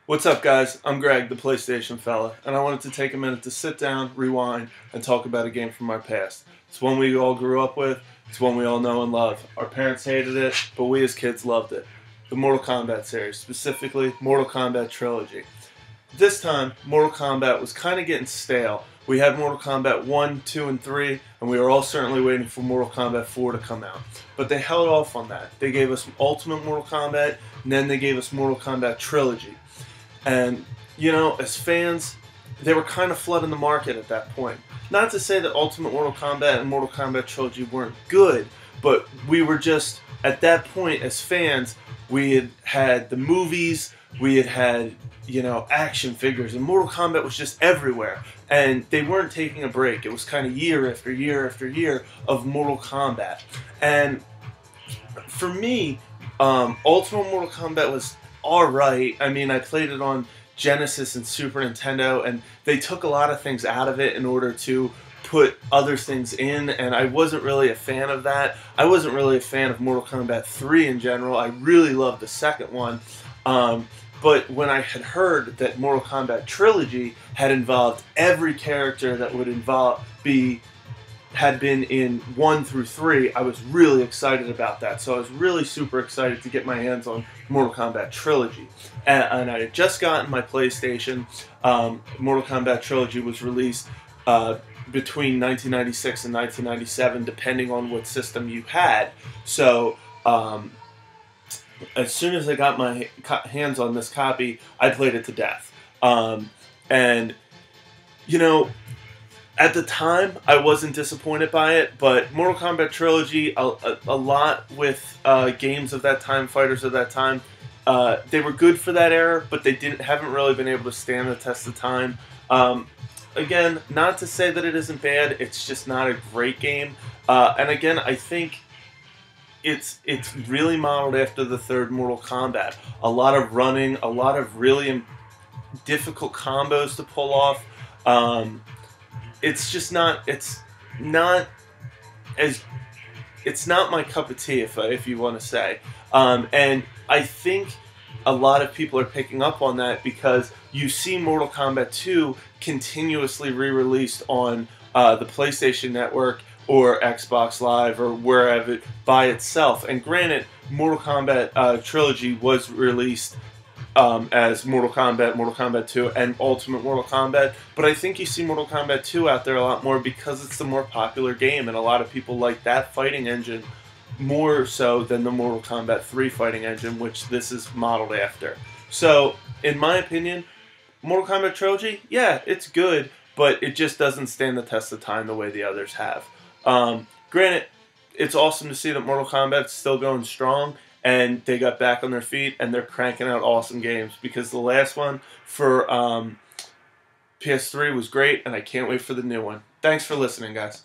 What's up, guys? I'm Greg, the Playstationfella, and I wanted to take a minute to sit down, rewind, and talk about a game from our past. It's one we all grew up with, it's one we all know and love. Our parents hated it, but we as kids loved it. The Mortal Kombat series, specifically Mortal Kombat Trilogy. This time, Mortal Kombat was kind of getting stale. We had Mortal Kombat 1, 2, and 3, and we were all certainly waiting for Mortal Kombat 4 to come out. But they held off on that. They gave us Ultimate Mortal Kombat, and then they gave us Mortal Kombat Trilogy. And, you know, as fans, they were kind of flooding the market at that point. Not to say that Ultimate Mortal Kombat and Mortal Kombat Trilogy weren't good, but we were just, at that point, as fans, we had had the movies, we had had, you know, action figures, and Mortal Kombat was just everywhere. And they weren't taking a break. It was kind of year after year after year of Mortal Kombat. And for me, Ultimate Mortal Kombat was alright. I mean, I played it on Genesis and Super Nintendo, and they took a lot of things out of it in order to put other things in, and I wasn't really a fan of that. I wasn't really a fan of Mortal Kombat 3 in general. I really loved the second one. But when I had heard that Mortal Kombat Trilogy had involved every character that would had been in 1 through 3, I was really excited about that. So I was really super excited to get my hands on Mortal Kombat Trilogy. And I had just gotten my PlayStation. Mortal Kombat Trilogy was released between 1996 and 1997, depending on what system you had. So as soon as I got my hands on this copy, I played it to death. And, you know, at the time, I wasn't disappointed by it, but Mortal Kombat Trilogy, a lot with games of that time, fighters of that time, they were good for that era, but they haven't really been able to stand the test of time. Again, not to say that it isn't bad, it's just not a great game. And again, I think it's really modeled after the third Mortal Kombat. A lot of running, a lot of really difficult combos to pull off. It's just not. It's not my cup of tea, if you want to say. And I think a lot of people are picking up on that because you see Mortal Kombat 2 continuously re-released on the PlayStation Network or Xbox Live or wherever by itself. And granted, Mortal Kombat Trilogy was released as Mortal Kombat 2, and Ultimate Mortal Kombat, but I think you see Mortal Kombat 2 out there a lot more because it's the more popular game, and a lot of people like that fighting engine more so than the Mortal Kombat 3 fighting engine, which this is modeled after. So, in my opinion, Mortal Kombat Trilogy, yeah, it's good, but it just doesn't stand the test of time the way the others have. Granted, it's awesome to see that Mortal Kombat's still going strong, and they got back on their feet, and they're cranking out awesome games, because the last one for PS3 was great, and I can't wait for the new one. Thanks for listening, guys.